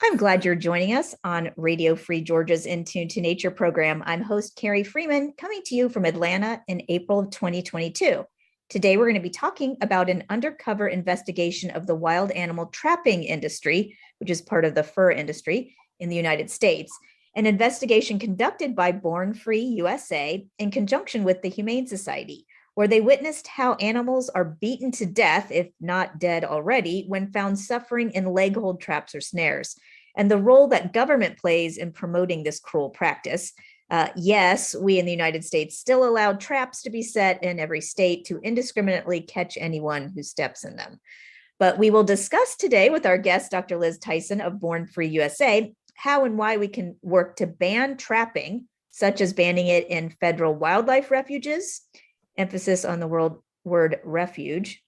I'm glad you're joining us on Radio Free Georgia's In Tune to Nature program. I'm host Carrie Freeman, coming to you from Atlanta in April of 2022. Today, we're going to be talking about an undercover investigation of the wild animal trapping industry, which is part of the fur industry in the United States. An investigation conducted by Born Free USA in conjunction with the Humane Society, where they witnessed how animals are beaten to death, if not dead already, when found suffering in leghold traps or snares, and the role that government plays in promoting this cruel practice. Yes, we in the United States still allow traps to be set in every state to indiscriminately catch anyone who steps in them. But we will discuss today with our guest, Dr. Liz Tyson of Born Free USA, how and why we can work to ban trapping, such as banning it in federal wildlife refuges, emphasis on the word refuge.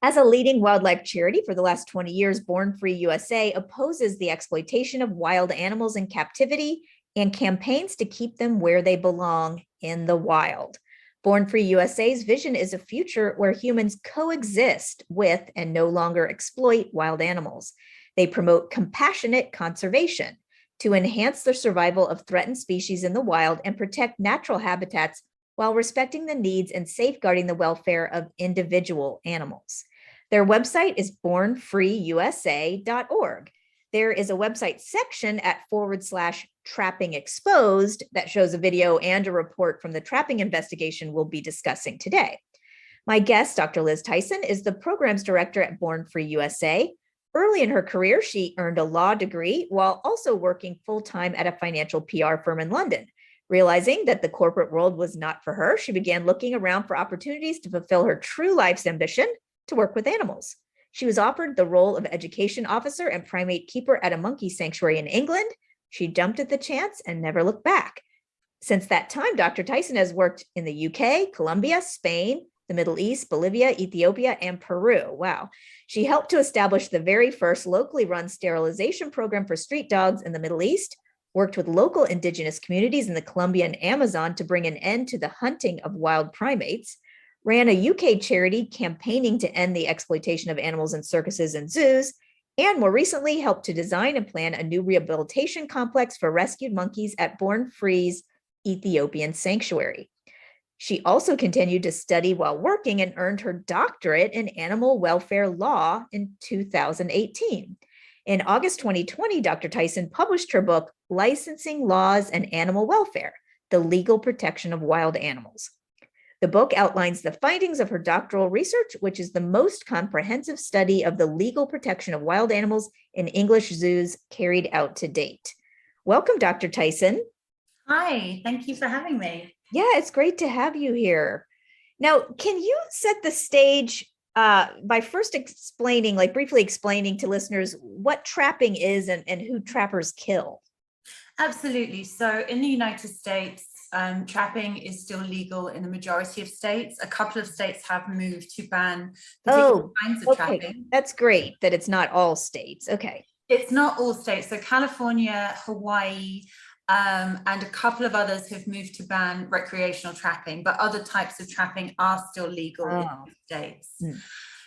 As a leading wildlife charity for the last 20 years, Born Free USA opposes the exploitation of wild animals in captivity and campaigns to keep them where they belong, in the wild. Born Free USA's vision is a future where humans coexist with and no longer exploit wild animals. They promote compassionate conservation to enhance the survival of threatened species in the wild and protect natural habitats while respecting the needs and safeguarding the welfare of individual animals. Their website is bornfreeusa.org. There is a website section at /trapping exposed that shows a video and a report from the trapping investigation we'll be discussing today. My guest, Dr. Liz Tyson, is the programs director at Born Free USA. Early in her career, she earned a law degree while also working full-time at a financial PR firm in London. Realizing that the corporate world was not for her, she began looking around for opportunities to fulfill her true life's ambition to work with animals. She was offered the role of education officer and primate keeper at a monkey sanctuary in England. She jumped at the chance and never looked back. Since that time, Dr. Tyson has worked in the UK, Colombia, Spain, the Middle East, Bolivia, Ethiopia, and Peru. Wow. She helped to establish the very first locally run sterilization program for street dogs in the Middle East, worked with local indigenous communities in the Colombian Amazon to bring an end to the hunting of wild primates, ran a UK charity campaigning to end the exploitation of animals in circuses and zoos, and more recently helped to design and plan a new rehabilitation complex for rescued monkeys at Born Free's Ethiopian sanctuary. She also continued to study while working and earned her doctorate in animal welfare law in 2018. In August 2020, Dr. Tyson published her book, Licensing Laws and Animal Welfare: The Legal Protection of Wild Animals. The book outlines the findings of her doctoral research, which is the most comprehensive study of the legal protection of wild animals in English zoos carried out to date. Welcome, Dr. Tyson. Hi, thank you for having me. Yeah, it's great to have you here. Now, can you set the stage by first briefly explaining to listeners what trapping is and who trappers kill? Absolutely. So in the United States, trapping is still legal in the majority of states. A couple of states have moved to ban particular kinds of trapping. That's great that it's not all states. Okay. It's not all states. So California, Hawaii, and a couple of others have moved to ban recreational trapping, but other types of trapping are still legal in the states.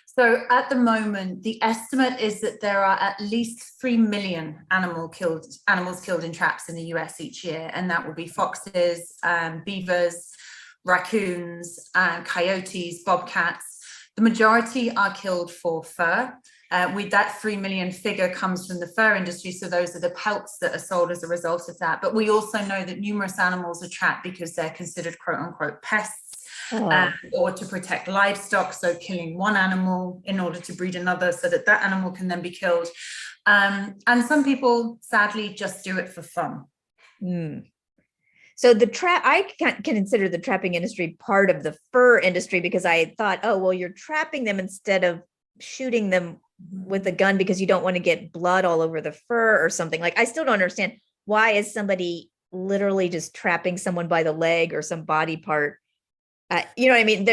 So at the moment, the estimate is that there are at least 3 million animals killed in traps in the US each year, and that will be foxes, beavers, raccoons, coyotes, bobcats. The majority are killed for fur. With that 3 million figure comes from the fur industry, so those are the pelts that are sold as a result of that. But we also know that numerous animals are trapped because they're considered quote unquote pests. Or to protect livestock, so killing one animal in order to breed another so that that animal can then be killed. And some people sadly just do it for fun. So I can consider the trapping industry part of the fur industry, because I thought, oh, well, you're trapping them instead of shooting them with a gun because you don't want to get blood all over the fur or something. Like, I still don't understand, why is somebody literally just trapping someone by the leg or some body part? You know what I mean?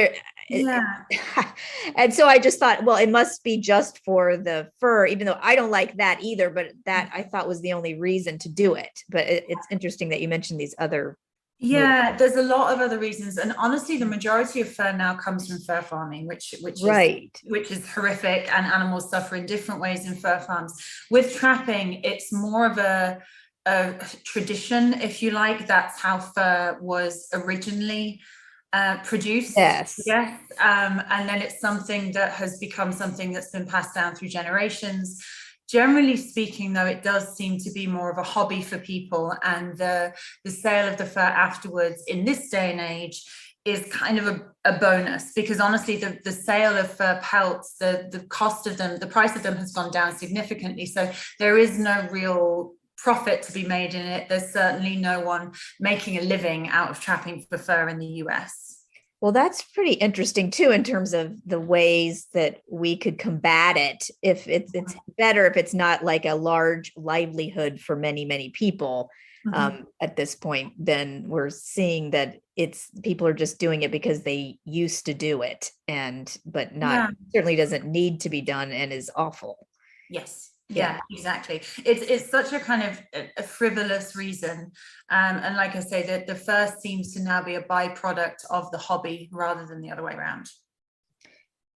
And so I just thought, well, it must be just for the fur, even though I don't like that either, but that I thought was the only reason to do it. But it's interesting that you mentioned these other Yeah, there's a lot of other reasons, and honestly, the majority of fur now comes from fur farming, Right. which is horrific, and animals suffer in different ways in fur farms. With trapping, it's more of a tradition, if you like. That's how fur was originally produced. Yes. Yes, and then it's something that has become something that's been passed down through generations. Generally speaking, though, it does seem to be more of a hobby for people, and the sale of the fur afterwards in this day and age is kind of a bonus, because honestly, the sale of fur pelts, the cost of them, the price of them has gone down significantly. So there is no real profit to be made in it. There's certainly no one making a living out of trapping for fur in the US. Well, that's pretty interesting too, in terms of the ways that we could combat it. If it's better if it's not like a large livelihood for many, many people at this point, then we're seeing that it's people are just doing it because they used to do it, but not certainly doesn't need to be done and is awful. Yes. Yeah, exactly. It's such a kind of a frivolous reason, and like I say, that the fur seems to now be a byproduct of the hobby rather than the other way around.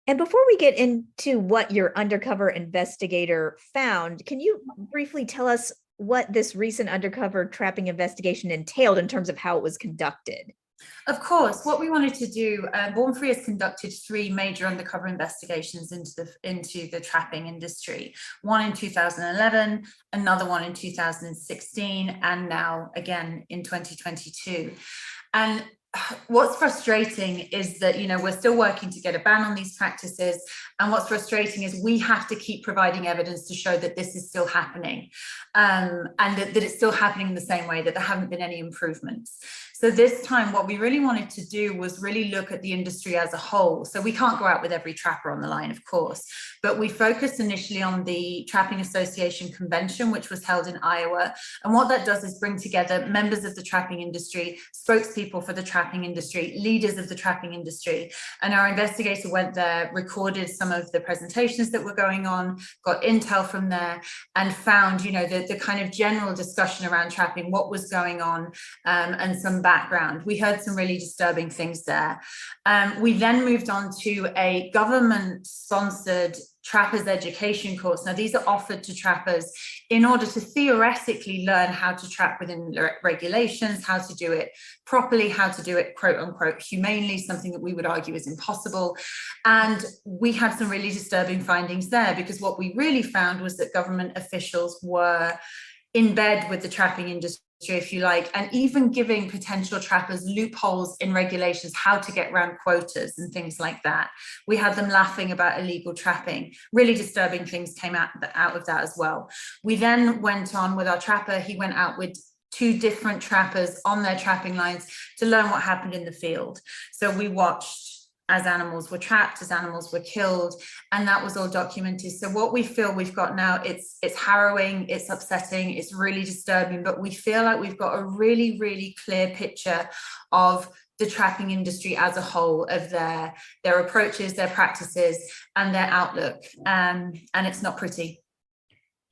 And before we get into what your undercover investigator found, can you briefly tell us what this recent undercover trapping investigation entailed in terms of how it was conducted? Of course, what we wanted to do, Born Free has conducted 3 major undercover investigations into the trapping industry. One in 2011, another one in 2016, and now again in 2022. And what's frustrating is that, you know, we're still working to get a ban on these practices. And what's frustrating is we have to keep providing evidence to show that this is still happening, and that it's still happening in the same way, that there haven't been any improvements. So this time, what we really wanted to do was really look at the industry as a whole. So we can't go out with every trapper on the line, of course, but we focused initially on the Trapping Association Convention, which was held in Iowa. And what that does is bring together members of the trapping industry, spokespeople for the trapping industry, leaders of the trapping industry. And our investigator went there, recorded some of the presentations that were going on, got intel from there, and found, you know, the kind of general discussion around trapping, what was going on, and some background. We heard some really disturbing things there. We then moved on to a government-sponsored trappers education course. Now, these are offered to trappers in order to theoretically learn how to trap within regulations, how to do it properly, how to do it quote unquote humanely, something that we would argue is impossible. And we had some really disturbing findings there, because what we really found was that government officials were in bed with the trapping industry, if you like, and even giving potential trappers loopholes in regulations, how to get around quotas and things like that. We had them laughing about illegal trapping. Really disturbing things came out of that as well. We then went on with our trapper. He went out with 2 different trappers on their trapping lines to learn what happened in the field. So we watched as animals were trapped, as animals were killed, and that was all documented. So what we feel we've got now, it's harrowing, it's upsetting, it's really disturbing, but we feel like we've got a really, really clear picture of the trapping industry as a whole, of their approaches, their practices, and their outlook, and it's not pretty.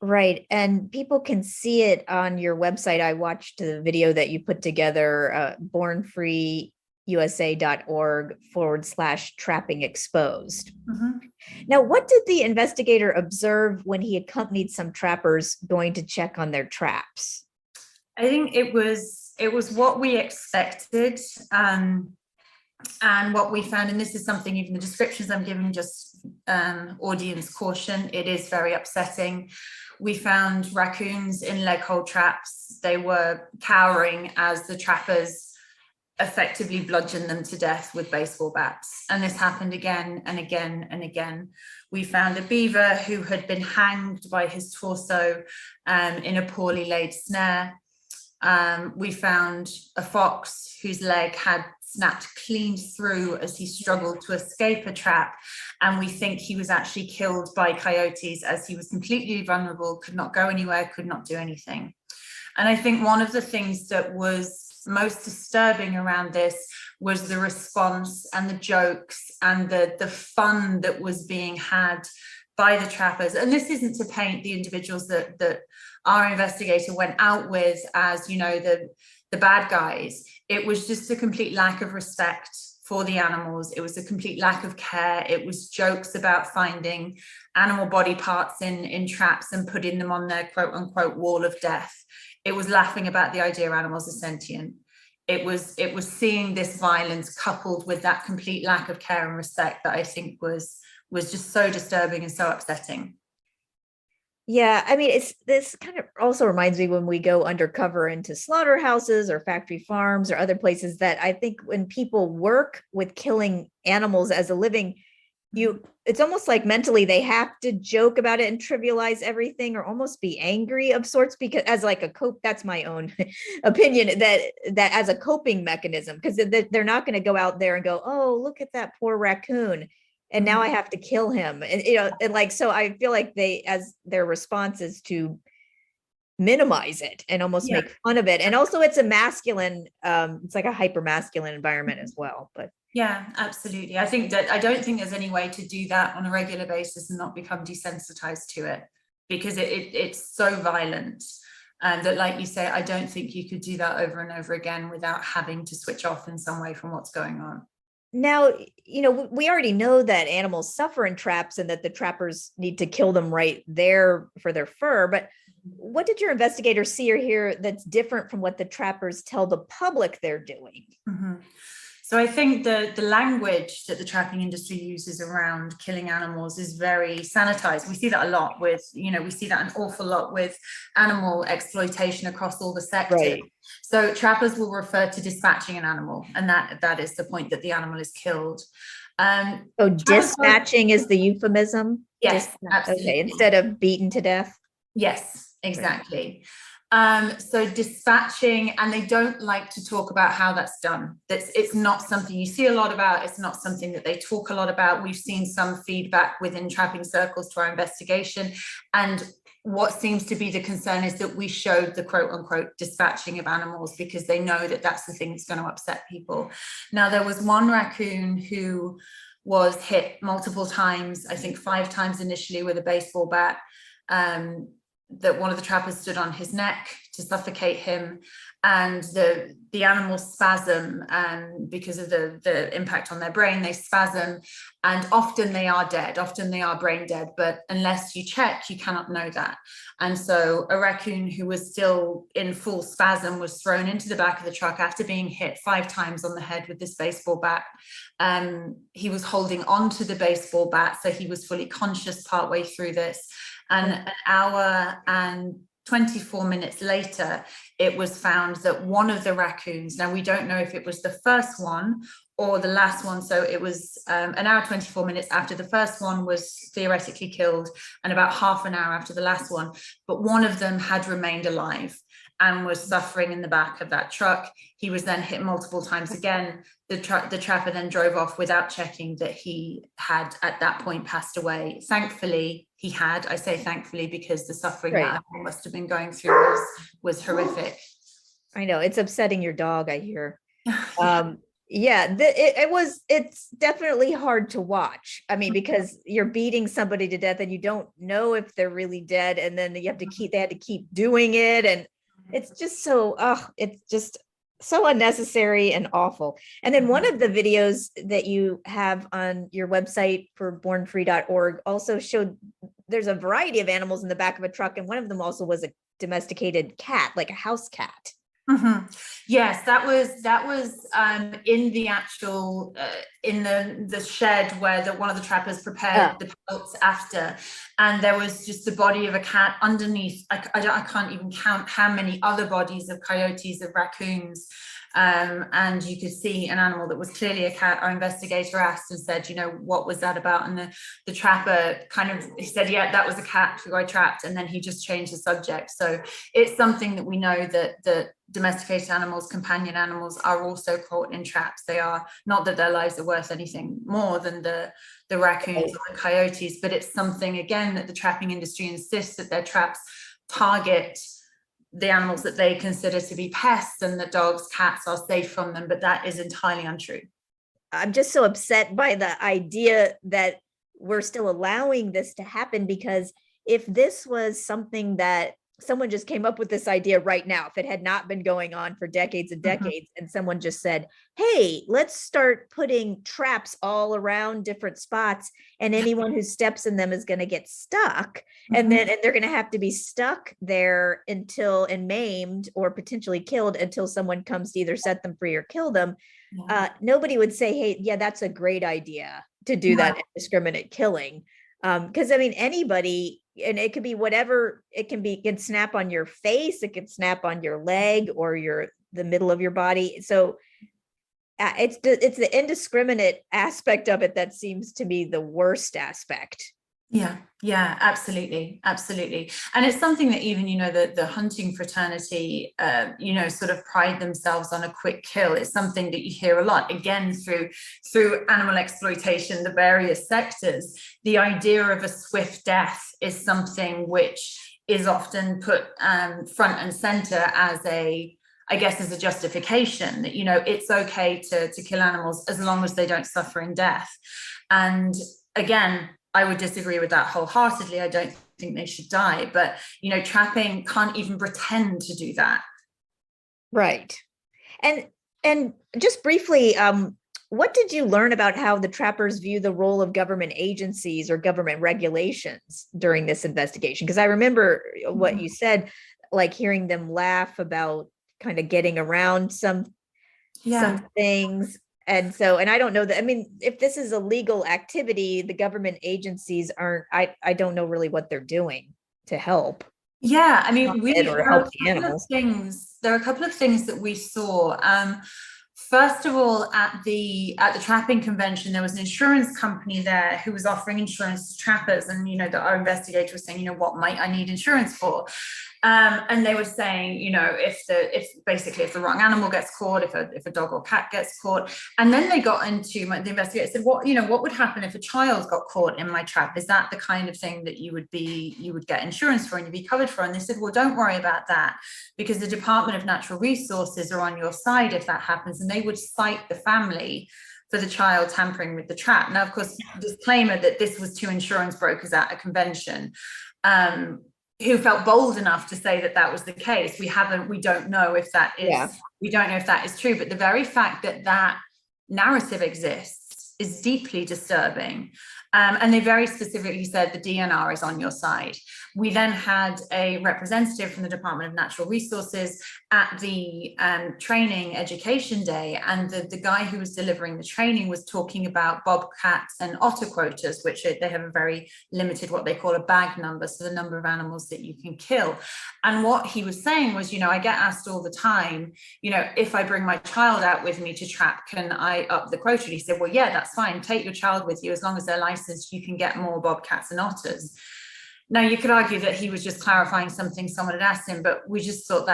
Right. And people can see it on your website. I watched the video that you put together, bornfreeusa.org/trapping exposed. Now, what did the investigator observe when he accompanied some trappers going to check on their traps? I think it was what we expected, and what we found, and this is something, even the descriptions I'm giving, just audience caution, it is very upsetting. We found raccoons in leghold traps. They were cowering as the trappers effectively bludgeoned them to death with baseball bats. And this happened again and again and again. We found a beaver who had been hanged by his torso in a poorly laid snare. We found a fox whose leg had snapped clean through as he struggled to escape a trap. And we think he was actually killed by coyotes, as he was completely vulnerable, could not go anywhere, could not do anything. And I think one of the things that was most disturbing around this was the response and the jokes and the fun that was being had by the trappers. And this isn't to paint the individuals that our investigator went out with as, you know, the the bad guys. It was just a complete lack of respect for the animals. It was a complete lack of care. It was jokes about finding animal body parts in traps and putting them on their quote unquote wall of death. It was laughing about the idea animals are sentient. It was seeing this violence coupled with that complete lack of care and respect that I think was just so disturbing and so upsetting. Yeah, I mean, this kind of also reminds me when we go undercover into slaughterhouses or factory farms or other places, that I think when people work with killing animals as a living, it's almost like mentally they have to joke about it and trivialize everything or almost be angry of sorts, because as like a cope, that's my own opinion, that as a coping mechanism, because they're not going to go out there and go, oh, look at that poor raccoon, and now I have to kill him. And, and like, so I feel like as their response is to minimize it and almost make fun of it. And also it's a masculine, it's like a hyper masculine environment as well. But yeah, absolutely. I don't think there's any way to do that on a regular basis and not become desensitized to it, because it's so violent. And that, like you say, I don't think you could do that over and over again without having to switch off in some way from what's going on. Now, we already know that animals suffer in traps and that the trappers need to kill them right there for their fur. But what did your investigators see or hear that's different from what the trappers tell the public they're doing? Mm-hmm. So I think the language that the trapping industry uses around killing animals is very sanitized. We see that a lot with, we see that an awful lot with animal exploitation across all the sectors. Right. So trappers will refer to dispatching an animal, and that is the point, that the animal is killed. So dispatching is the euphemism? Yes, absolutely. Okay, instead of beaten to death? Yes, exactly. Right. So dispatching, and they don't like to talk about how that's done. It's not something you see a lot about. It's not something that they talk a lot about. We've seen some feedback within trapping circles to our investigation. And what seems to be the concern is that we showed the quote unquote dispatching of animals because they know that that's the thing that's going to upset people. Now, there was one raccoon who was hit multiple times, I think 5 times initially with a baseball bat. That one of the trappers stood on his neck to suffocate him, and the animals spasm, and because of the impact on their brain, they spasm, and often they are dead, often they are brain dead, but unless you check, you cannot know that. And so a raccoon who was still in full spasm was thrown into the back of the truck after being hit 5 times on the head with this baseball bat. He was holding on to the baseball bat, so he was fully conscious partway through this. And an hour and 24 minutes later, it was found that one of the raccoons, now we don't know if it was the first one or the last one, so it was an hour 24 minutes after the first one was theoretically killed and about half an hour after the last one, but one of them had remained alive and was suffering in the back of that truck. He was then hit multiple times again. The trapper then drove off without checking that he had at that point passed away. Thankfully, he had. I say thankfully because the suffering that I must have been going through was horrific. I know, it's upsetting your dog, I hear. It's definitely hard to watch. I mean, because you're beating somebody to death and you don't know if they're really dead, and then they had to keep doing it, and it's just so unnecessary and awful. And then one of the videos that you have on your website for bornfree.org also showed there's a variety of animals in the back of a truck, and one of them also was a domesticated cat, like a house cat. Mm-hmm. Yes, that was in the actual in the shed where one of the trappers prepared the pelts after, and there was just the body of a cat underneath. I can't even count how many other bodies of coyotes, of raccoons. And you could see an animal that was clearly a cat. Our investigator asked and said, what was that about? And the trapper he said, yeah, that was a cat who I trapped. And then he just changed the subject. So it's something that we know that domesticated animals, companion animals, are also caught in traps. They are, not that their lives are worth anything more than the raccoons or the coyotes, but it's something, again, that the trapping industry insists that their traps target the animals that they consider to be pests, and that dogs, cats are safe from them, but that is entirely untrue. I'm just so upset by the idea that we're still allowing this to happen, because if this was something that someone just came up with this idea right now, if it had not been going on for decades and decades, and someone just said, hey, let's start putting traps all around different spots, and anyone who steps in them is going to get stuck, and they're going to have to be stuck there until, and maimed or potentially killed until someone comes to either set them free or kill them. Nobody would say, hey, yeah, that's a great idea to do that indiscriminate killing. Because I mean, anybody, and it could be whatever, it can snap on your face, it could snap on your leg or the middle of your body. So it's the indiscriminate aspect of it that seems to be the worst aspect. Yeah, absolutely. And it's something that even, the hunting fraternity, sort of pride themselves on a quick kill. It's something that you hear a lot, again, through animal exploitation, the various sectors. The idea of a swift death is something which is often put front and center as a justification that, it's okay to kill animals as long as they don't suffer in death. And again, I would disagree with that wholeheartedly. I don't think they should die, but trapping can't even pretend to do that. Right. And just briefly, what did you learn about how the trappers view the role of government agencies or government regulations during this investigation? Because I remember what you said, like hearing them laugh about kind of getting around some things. And I don't know that, I mean, if this is a legal activity, the government agencies aren't, I don't know really what they're doing to help. Yeah, I mean, there are a couple of things that we saw. First of all, at the trapping convention, there was an insurance company there who was offering insurance to trappers, and our investigator was saying, what might I need insurance for? And they were saying, if the wrong animal gets caught, if a dog or cat gets caught, and then they got into the investigator said, what would happen if a child got caught in my trap? Is that the kind of thing that you would get insurance for and you'd be covered for? And they said, well, don't worry about that, because the Department of Natural Resources are on your side if that happens, and they would cite the family for the child tampering with the trap. Now, of course, disclaimer that this was two insurance brokers at a convention. Who felt bold enough to say that was the case. We don't know if that is true, but the very fact that narrative exists is deeply disturbing. And they very specifically said the DNR is on your side. We then had a representative from the Department of Natural Resources at the training education day, and the guy who was delivering the training was talking about bobcats and otter quotas, which they have a very limited, what they call a bag number, so the number of animals that you can kill. And what he was saying was, I get asked all the time, if I bring my child out with me to trap, can I up the quota? And he said, well, yeah, that's fine. Take your child with you, as long as they're licensed, you can get more bobcats and otters. Now, you could argue that he was just clarifying something someone had asked him, but we just thought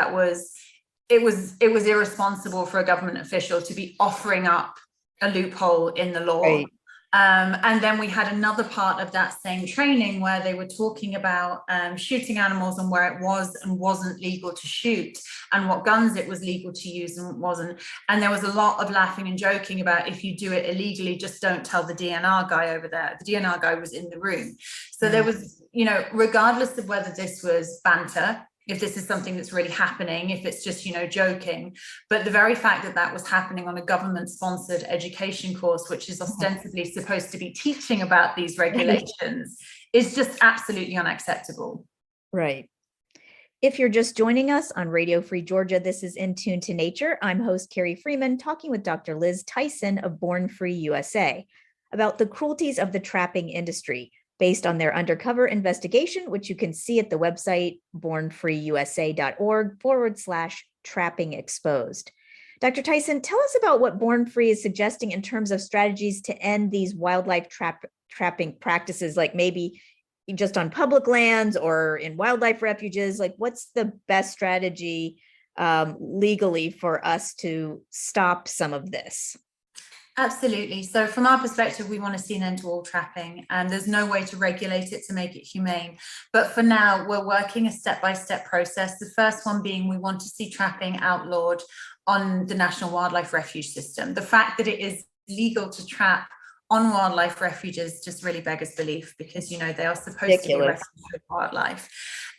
it was irresponsible for a government official to be offering up a loophole in the law. Right. And then we had another part of that same training where they were talking about shooting animals and where it was and wasn't legal to shoot, and what guns it was legal to use and wasn't. And there was a lot of laughing and joking about, if you do it illegally, just don't tell the DNR guy over there. The DNR guy was in the room. So there was, regardless of whether this was banter, if this is something that's really happening, if it's just, joking, but the very fact that was happening on a government-sponsored education course, which is ostensibly supposed to be teaching about these regulations, is just absolutely unacceptable. Right. If you're just joining us on Radio Free Georgia, this is In Tune to Nature. I'm host Carrie Freeman, talking with Dr. Liz Tyson of Born Free USA about the cruelties of the trapping industry, based on their undercover investigation, which you can see at the website bornfreeusa.org/trapping exposed. Dr. Tyson, tell us about what Born Free is suggesting in terms of strategies to end these wildlife trapping practices, like maybe just on public lands or in wildlife refuges. Like, what's the best strategy legally for us to stop some of this? Absolutely. So from our perspective, we want to see an end to all trapping, and there's no way to regulate it to make it humane. But for now, we're working a step-by-step process. The first one being, we want to see trapping outlawed on the National Wildlife Refuge system. The fact that it is legal to trap on wildlife refuges just really beggars belief, because, you know, they are supposed to be a refuge for wildlife.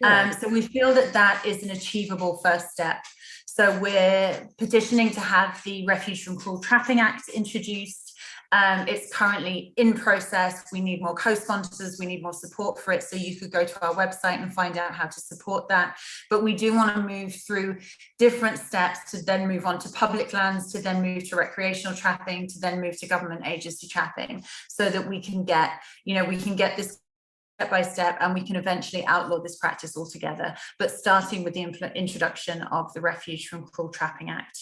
Yeah. So we feel that that is an achievable first step. So we're petitioning to have the Refuge from Cruel Trapping Act introduced. It's currently in process. We need more co-sponsors, we need more support for it. So you could go to our website and find out how to support that. But we do want to move through different steps to then move on to public lands, to then move to recreational trapping, to then move to government agency trapping, so that we can get, you know, we can get this step by step, and we can eventually outlaw this practice altogether, but starting with the introduction of the Refuge from Cruel Trapping Act.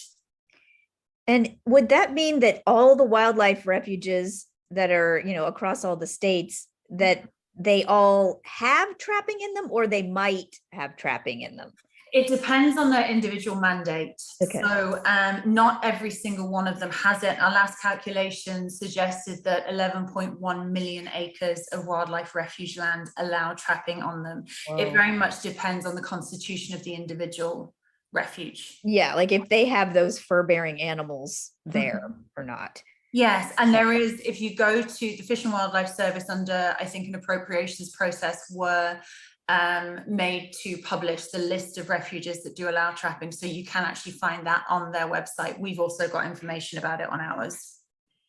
And would that mean that all the wildlife refuges that are, you know, across all the states, that they all have trapping in them, or they might have trapping in them? It depends on their individual mandate. Okay. So not every single one of them has it. Our last calculation suggested that 11.1 million acres of wildlife refuge land allow trapping on them. Whoa. It very much depends on the constitution of the individual refuge. Yeah, like if they have those fur-bearing animals there or not. Yes, and there is, if you go to the Fish and Wildlife Service under, I think, an appropriations process were made to publish the list of refuges that do allow trapping. So you can actually find that on their website. We've also got information about it on ours.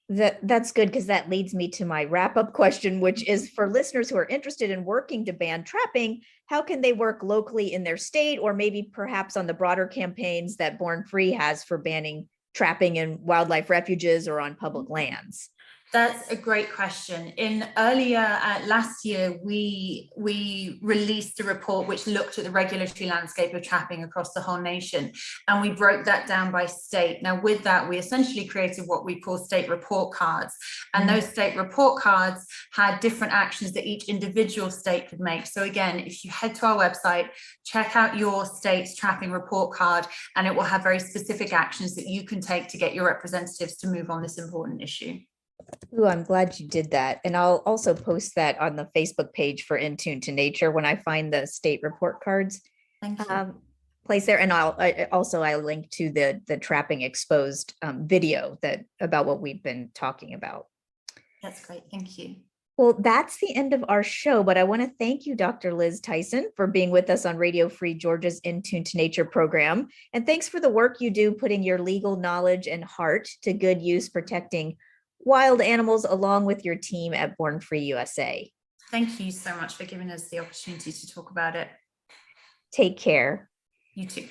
That's good, because that leads me to my wrap-up question, which is for listeners who are interested in working to ban trapping, how can they work locally in their state, or maybe perhaps on the broader campaigns that Born Free has for banning trapping in wildlife refuges or on public lands? That's a great question. In earlier last year, we released a report which looked at the regulatory landscape of trapping across the whole nation, and we broke that down by state. Now, with that, we essentially created what we call state report cards, and those state report cards had different actions that each individual state could make. So again, if you head to our website, check out your state's trapping report card, and it will have very specific actions that you can take to get your representatives to move on this important issue. Ooh, I'm glad you did that. And I'll also post that on the Facebook page for In Tune to Nature when I find the state report cards. Thank you. Place there. And I link to the Trapping Exposed video about what we've been talking about. That's great. Thank you. Well, that's the end of our show, but I want to thank you, Dr. Liz Tyson, for being with us on Radio Free Georgia's In Tune to Nature program. And thanks for the work you do putting your legal knowledge and heart to good use protecting wild animals along with your team at Born Free USA. Thank you so much for giving us the opportunity to talk about it. Take care. You too.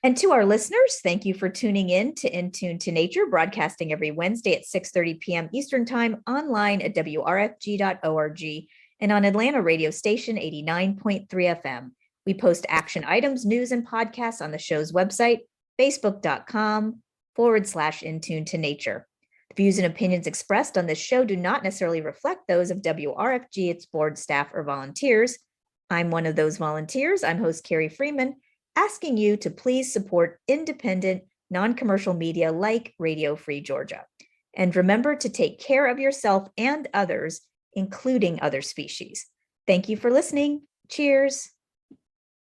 And to our listeners, thank you for tuning in to Tune to Nature, broadcasting every Wednesday at 6:30 p.m. Eastern Time, online at wrfg.org and on Atlanta radio station 89.3 FM. We post action items, news, and podcasts on the show's website, facebook.com/In Tune to Nature. The views and opinions expressed on this show do not necessarily reflect those of WRFG, its board, staff, or volunteers. I'm one of those volunteers. I'm host Carrie Freeman, asking you to please support independent, non-commercial media like Radio Free Georgia. And remember to take care of yourself and others, including other species. Thank you for listening. Cheers.